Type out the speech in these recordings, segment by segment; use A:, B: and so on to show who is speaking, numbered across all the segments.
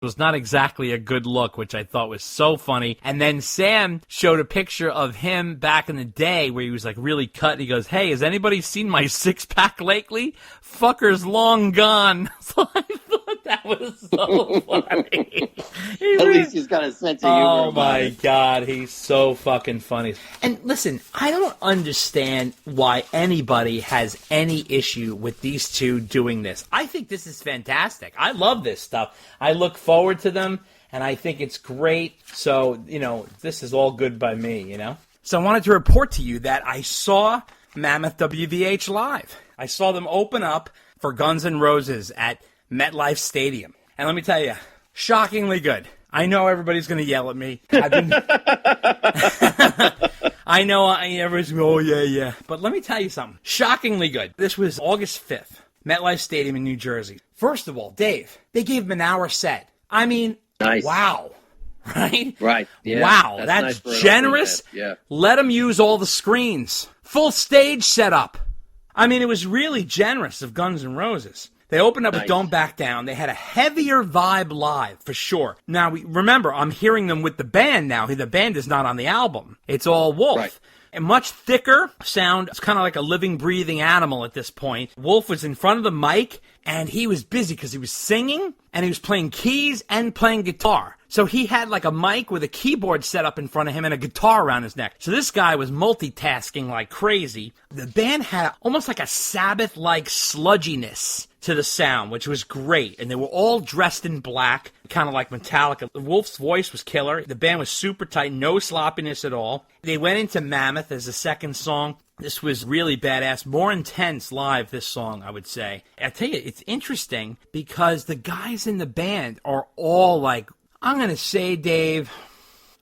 A: was not exactly a good look, which I thought was so funny. And then Sam showed a picture of him back in the day where he was like really cut. He goes, "Hey, has anybody seen my six-pack lately? Fucker's long gone." So I thought that was so funny.
B: At least he's got a sense of humor.
A: Oh my God, he's so fucking funny. And listen, I don't understand why anybody has any issue with these two doing this. I think this is fantastic. I love this stuff. I look forward to them, and I think it's great. So, this is all good by me, So I wanted to report to you that I saw Mammoth WVH live. I saw them open up for Guns N' Roses at MetLife Stadium. And let me tell you, shockingly good. I know everybody's going to yell at me. I know everybody's going, "Oh, yeah. But let me tell you something. Shockingly good. This was August 5th, MetLife Stadium in New Jersey. First of all, Dave, they gave him an hour set. I mean,
B: nice.
A: Wow. Right?
B: Right. Yeah.
A: Wow. That's
B: nice
A: generous.
B: Yeah.
A: Let them use all the screens. Full stage setup. I mean, it was really generous of Guns N' Roses. They opened up with Don't Back Down. They had a heavier vibe live, for sure. Now, remember, I'm hearing them with the band now. The band is not on the album. It's all Wolf.
B: Right.
A: A much thicker sound. It's kind of like a living, breathing animal at this point. Wolf was in front of the mic, and he was busy because he was singing, and he was playing keys and playing guitar. So he had like a mic with a keyboard set up in front of him and a guitar around his neck. So this guy was multitasking like crazy. The band had almost like a Sabbath-like sludginess to the sound, which was great. And they were all dressed in black, kind of like Metallica. Wolf's voice was killer. The band was super tight, no sloppiness at all. They went into Mammoth as the second song. This was really badass. More intense live, this song, I would say. I tell you, it's interesting because the guys in the band are all like, I'm going to say, Dave,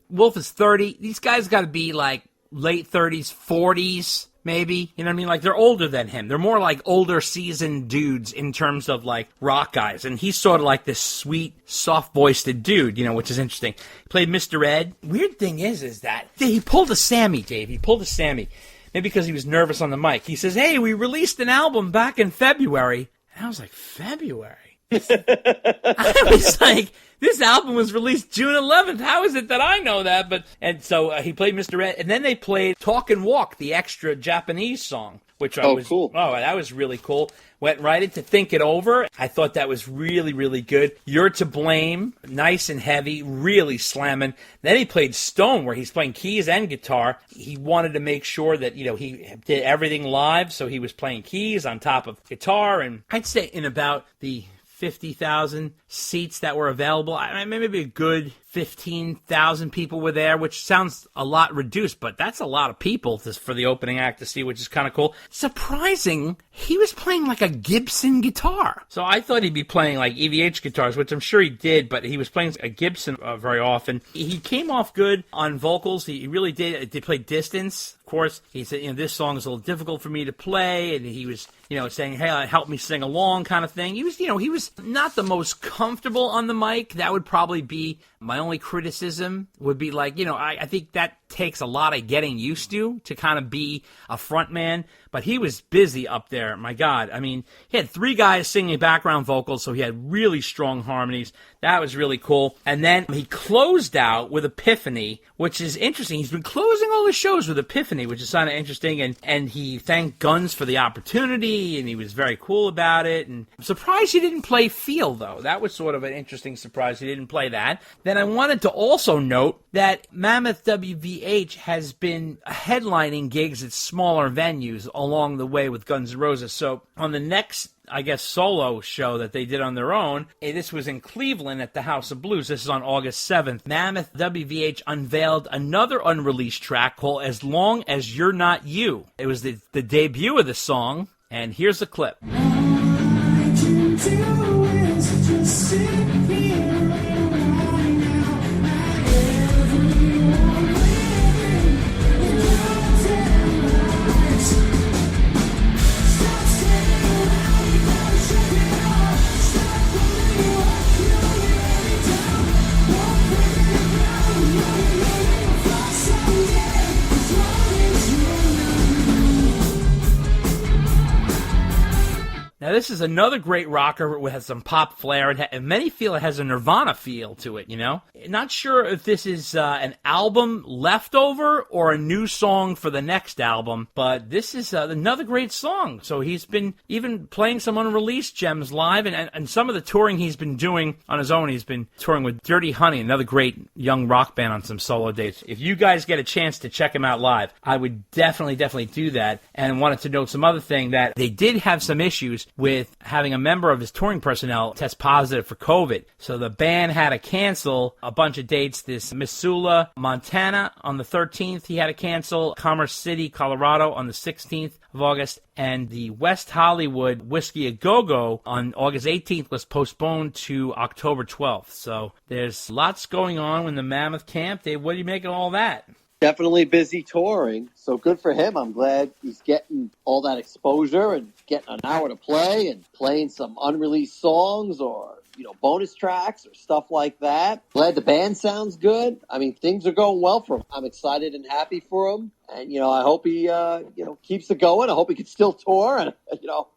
A: Wolf is 30. These guys got to be like late 30s, 40s, maybe. You know what I mean? Like, they're older than him. They're more like older seasoned dudes in terms of like rock guys. And he's sort of like this sweet, soft-voiced dude, which is interesting. He played Mr. Ed. Weird thing is that he pulled a Sammy, Dave. He pulled a Sammy. Maybe because he was nervous on the mic. He says, "Hey, we released an album back in February." And I was like, February? I was like, this album was released June 11th. How is it that I know that? And so he played Mr. Ed, and then they played Talk and Walk, the extra Japanese song, which
B: cool.
A: Oh, that was really cool. Went right into Think It Over. I thought that was really, really good. You're to Blame, nice and heavy, really slamming. Then he played Stone, where he's playing keys and guitar. He wanted to make sure that, he did everything live, so he was playing keys on top of guitar. And I'd say in about the 50,000 seats that were available, I mean, maybe a good 15,000 people were there, which sounds a lot reduced, but that's a lot of people for the opening act to see, which is kind of cool. Surprising, he was playing like a Gibson guitar. So I thought he'd be playing like EVH guitars, which I'm sure he did, but he was playing a Gibson very often. He came off good on vocals. He really did. They played Distance. Of course, he said, this song is a little difficult for me to play, and he was, saying, "Hey, help me sing along," kind of thing. He was not the most comfortable on the mic. That would probably be my only criticism. Would be like, I think that takes a lot of getting used to kind of be a front man. But he was busy up there. My God. I mean, he had 3 guys singing background vocals, so he had really strong harmonies. That was really cool. And then he closed out with Epiphany, which is interesting. He's been closing all his shows with Epiphany, which is kind of interesting. And he thanked Guns for the opportunity, and he was very cool about it. And I'm surprised he didn't play Feel, though. That was sort of an interesting surprise. He didn't play that. Then I wanted to also note that Mammoth WVH has been headlining gigs at smaller venues along the way with Guns N' Roses. So on the next, I guess, solo show that they did on their own, this was in Cleveland at the House of Blues. This is on August 7th. Mammoth WVH unveiled another unreleased track called As Long As You're Not You. It was the debut of the song, and here's the clip.
C: All I can do is just sit here right now. Everyone living in your lives. Stop saying how you gotta shake it off. Stop pulling you up, you're really down. Won't bring it down, you're living for someday. As long as you're not.
A: Now Now, this is another great rocker with some pop flair, and many feel it has a Nirvana feel to it, you know? Not sure if this is an album leftover or a new song for the next album, but this is another great song. So he's been even playing some unreleased gems live, and some of the touring he's been doing on his own. He's been touring with Dirty Honey, another great young rock band, on some solo dates. If you guys get a chance to check him out live, I would definitely do that. And wanted to note some other thing, that they did have some issues with having a member of his touring personnel test positive for COVID. So the band had to cancel a bunch of dates. This Missoula, Montana on the 13th, he had to cancel. Commerce City, Colorado on the 16th of August, and the West Hollywood Whiskey A Go-Go on August 18th was postponed to October 12th. So there's lots going on in the Mammoth camp. Dave, what do you make of all that?
B: Definitely busy touring, so good for him. I'm glad he's getting all that exposure and getting an hour to play and playing some unreleased songs or, bonus tracks or stuff like that. Glad the band sounds good. I mean, things are going well for him. I'm excited and happy for him. And, I hope he, keeps it going. I hope he can still tour. And,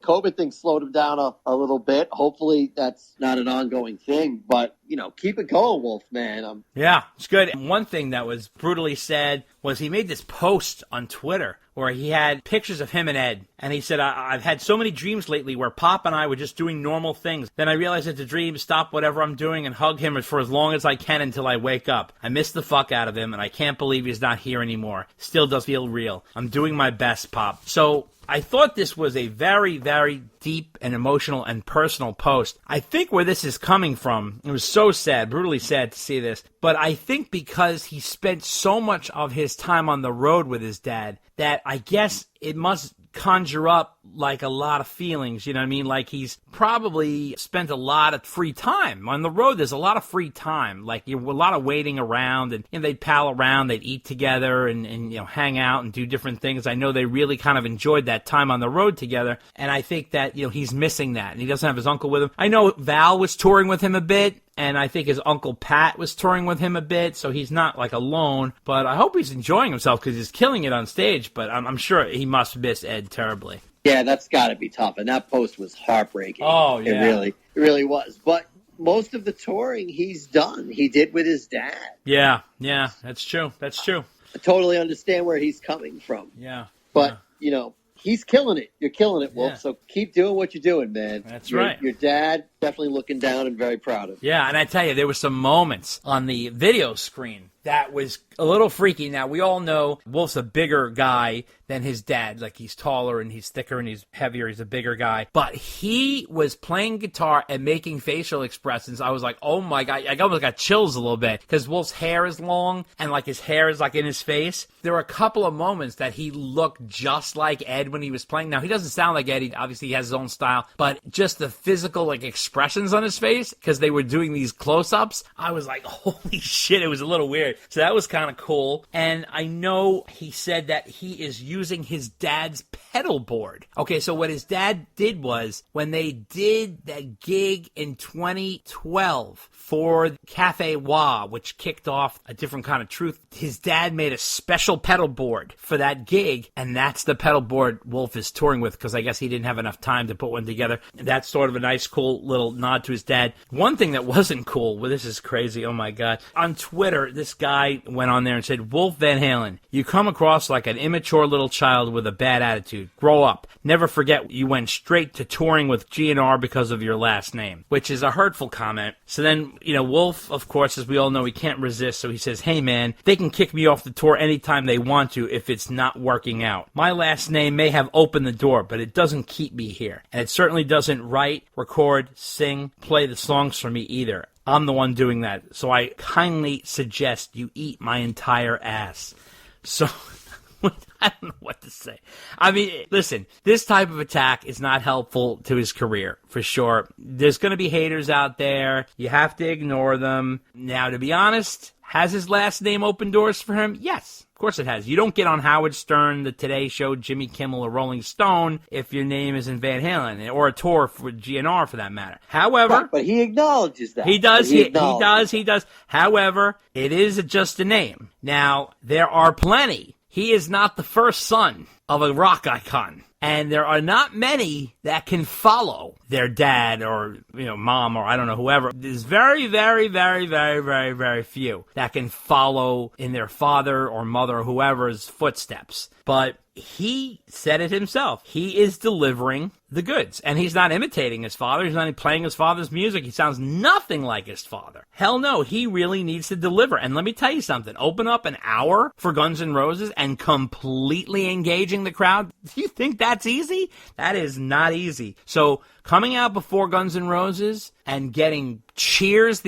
B: COVID thing slowed him down a little bit. Hopefully that's not an ongoing thing. But, keep it going, Wolf, man.
A: Yeah, it's good. And one thing that was brutally said was he made this post on Twitter where he had pictures of him and Ed. And he said, I've had so many dreams lately where Pop and I were just doing normal things. Then I realized that the dream stop whatever I'm doing and hug him for as long as I can until I wake up. I miss the fuck out of him, and I can't believe he's not here anymore. Still does feel real. I'm doing my best, Pop. So I thought this was a very, very deep and emotional and personal post. I think where this is coming from, it was so sad, brutally sad to see this, but I think because he spent so much of his time on the road with his dad, that I guess it must conjure up like a lot of feelings, you know what I mean? Like he's probably spent a lot of free time. On the road, there's a lot of free time. Like a lot of waiting around, and they'd pal around, they'd eat together and hang out and do different things. I know they really kind of enjoyed that time on the road together, and I think that, he's missing that, and he doesn't have his uncle with him. I know Val was touring with him a bit, and I think his Uncle Pat was touring with him a bit, so he's not like alone. But I hope he's enjoying himself because he's killing it on stage. But I'm sure he must miss Ed terribly.
B: Yeah, that's got to be tough. And that post was heartbreaking.
A: Oh, yeah.
B: It really was. But most of the touring he's done, he did with his dad.
A: Yeah, that's true.
B: I totally understand where he's coming from.
A: Yeah.
B: But, he's killing it. You're killing it, Wolf. Yeah. So keep doing what you're doing, man.
A: That's right.
B: Your dad, definitely looking down and very proud of you.
A: Yeah, and I tell you, there were some moments on the video screen that was a little freaky. Now, we all know Wolf's a bigger guy than his dad. Like, he's taller and he's thicker and he's heavier. He's a bigger guy. But he was playing guitar and making facial expressions. I was like, oh my God. I almost got chills a little bit because Wolf's hair is long and like his hair is like in his face. There were a couple of moments that he looked just like Ed when he was playing. Now, he doesn't sound like Eddie. Obviously, he has his own style. But just the physical like expressions on his face, because they were doing these close-ups, I was like, holy shit, it was a little weird. So that was kind of cool. And I know he said that he is using his dad's pedal board. Okay, so what his dad did was, when they did that gig in 2012 for Cafe Wah, which kicked off A Different Kind of Truth, his dad made a special pedal board for that gig, and that's the pedal board Wolf is touring with, because I guess he didn't have enough time to put one together. That's sort of a nice, cool little nod to his dad. One thing that wasn't cool, well, this is crazy, oh my God. On Twitter, this guy went on there and said, Wolf Van Halen, you come across like an immature little child with a bad attitude. Grow up. Never forget you went straight to touring with GNR because of your last name, which is a hurtful comment. So then, Wolf, of course, as we all know, he can't resist. So he says, hey man, they can kick me off the tour anytime they want to if it's not working out. My last name may have opened the door, but it doesn't keep me here. And it certainly doesn't write, record, sing, play the songs for me either. I'm the one doing that. So I kindly suggest you eat my entire ass. So I don't know what to say. I mean, listen, this type of attack is not helpful to his career, for sure. There's going to be haters out there. You have to ignore them. Now, to be honest, has his last name opened doors for him? Yes, of course it has. You don't get on Howard Stern, The Today Show, Jimmy Kimmel, or Rolling Stone if your name isn't Van Halen, or a tour for GNR for that matter. However,
B: but he acknowledges that.
A: He does. He does. However, it is just a name. Now, there are plenty. He is not the first son of a rock icon. And there are not many that can follow their dad or, mom or I don't know, whoever. There's very, very, very, very, very, very few that can follow in their father or mother or whoever's footsteps. But he said it himself. He is delivering the goods. And he's not imitating his father. He's not playing his father's music. He sounds nothing like his father. Hell no, he really needs to deliver. And let me tell you something. Open up an hour for Guns N' Roses and completely engaging the crowd. Do you think that's easy? That is not easy. So coming out before Guns N' Roses and getting cheers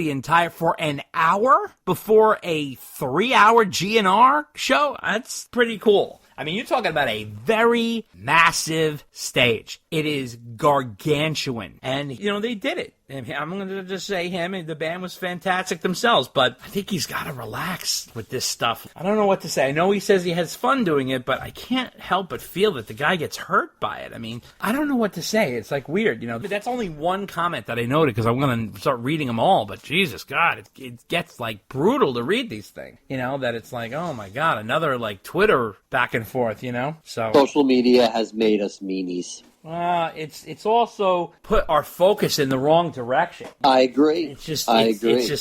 A: for an hour before a 3-hour GNR show, that's pretty cool. I mean, you're talking about a very massive stage. It is gargantuan. And, they did it. And I'm going to just say him and the band was fantastic themselves, but I think he's got to relax with this stuff. I don't know what to say. I know he says he has fun doing it, but I can't help but feel that the guy gets hurt by it. I mean, I don't know what to say. It's like weird, But that's only one comment that I noted because I'm going to start reading them all, but Jesus, God, it gets like brutal to read these things, that it's like, oh my God, another like Twitter back and forth, So
B: social media has made us meanies.
A: It's also put our focus in the wrong direction.
B: I agree.
A: It's just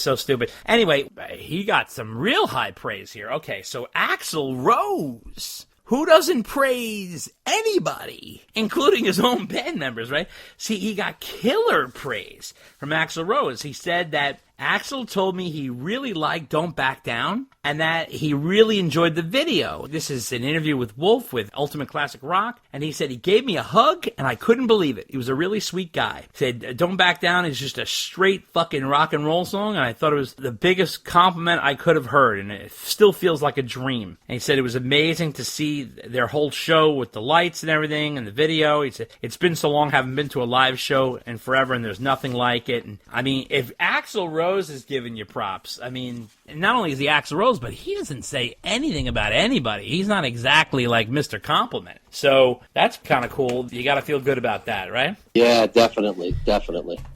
A: so stupid. Anyway, he got some real high praise here. Okay, so Axl Rose. Who doesn't praise anybody, including his own band members, right? See, he got killer praise from Axl Rose. He said that Axl told me he really liked Don't Back Down and that he really enjoyed the video. This is an interview with Wolf with Ultimate Classic Rock, and he said he gave me a hug and I couldn't believe it. He was a really sweet guy. He said Don't Back Down is just a straight fucking rock and roll song, and I thought it was the biggest compliment I could have heard, and it still feels like a dream. And he said it was amazing to see their whole show with the lights and everything and the video. He said it's been so long, haven't been to a live show in forever, and there's nothing like it. And I mean, if Axl Rose is giving you props, I mean, not only is he Axl Rose, but he doesn't say anything about anybody. He's not exactly like Mr. Compliment. So that's kind of cool. You got to feel good about that, right?
B: Yeah, definitely.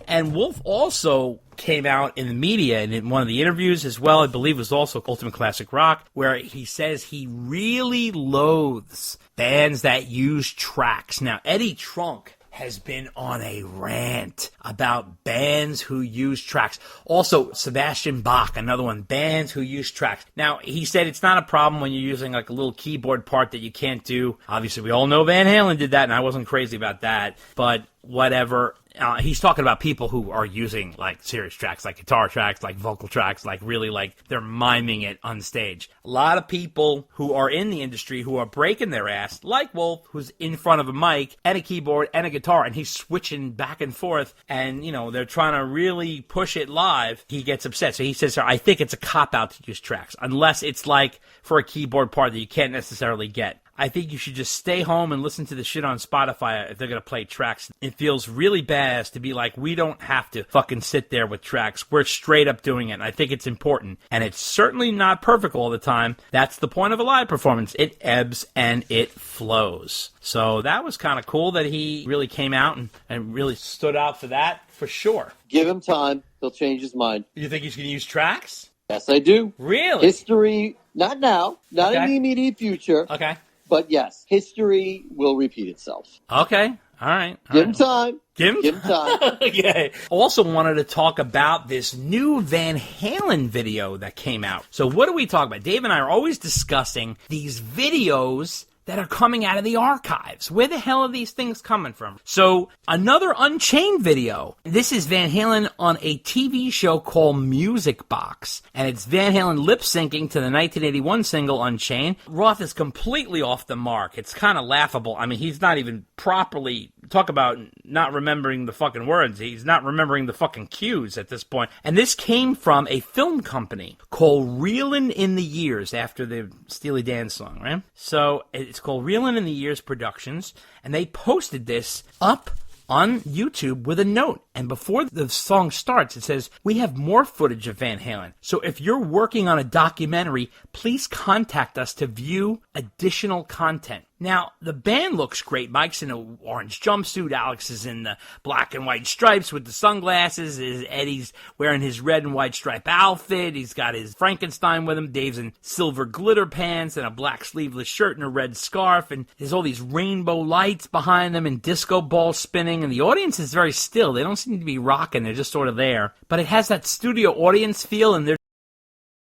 A: And Wolf also came out in the media and in one of the interviews as well, I believe it was also Ultimate Classic Rock, where he says he really loathes bands that use tracks. Now, Eddie Trunk has been on a rant about bands who use tracks. Also, Sebastian Bach, another one, bands who use tracks. Now, he said it's not a problem when you're using like a little keyboard part that you can't do. Obviously, we all know Van Halen did that, and I wasn't crazy about that, but whatever. He's talking about people who are using like serious tracks, like guitar tracks, like vocal tracks, like really like they're miming it on stage. A lot of people who are in the industry who are breaking their ass, like Wolf, who's in front of a mic and a keyboard and a guitar, and he's switching back and forth, and they're trying to really push it live. He gets upset. So he says, I think it's a cop-out to use tracks, unless it's like for a keyboard part that you can't necessarily get. I think you should just stay home and listen to the shit on Spotify if they're going to play tracks. It feels really badass to be like, we don't have to fucking sit there with tracks. We're straight up doing it, and I think it's important. And it's certainly not perfect all the time. That's the point of a live performance. It ebbs and it flows. So that was kind of cool that he really came out and really stood out for that, for sure.
B: Give him time. He'll change his mind.
A: You think he's going to use tracks?
B: Yes, I do.
A: Really?
B: History, not now, not
A: Okay.
B: in the immediate future.
A: Okay.
B: But yes, history will repeat itself.
A: Okay. All right.
B: Give him time.
A: Give him
B: time.
A: Okay. Also wanted to talk about this new Van Halen video that came out. So what are we talking about? Dave and I are always discussing these videos that are coming out of the archives. Where the hell are these things coming from? So, another Unchained video. This is Van Halen on a TV show called Music Box. And it's Van Halen lip-syncing to the 1981 single Unchained. Roth is completely off the mark. It's kind of laughable. I mean, he's not even properly... Talk about not remembering the fucking words. He's not remembering the fucking cues at this point. And this came from a film company called Reelin' in the Years, after the Steely Dan song, right? So it's called Reelin' in the Years Productions, and they posted this up on YouTube with a note. And before the song starts, it says, "We have more footage of Van Halen. So if you're working on a documentary, please contact us to view additional content." Now, the band looks great. Mike's in an orange jumpsuit. Alex is in the black and white stripes with the sunglasses. Eddie's wearing his red and white stripe outfit. He's got his Frankenstein with him. Dave's in silver glitter pants and a black sleeveless shirt and a red scarf. And there's all these rainbow lights behind them and disco balls spinning. And the audience is very still. They don't seem to be rocking. They're just sort of there. But it has that studio audience feel, and they're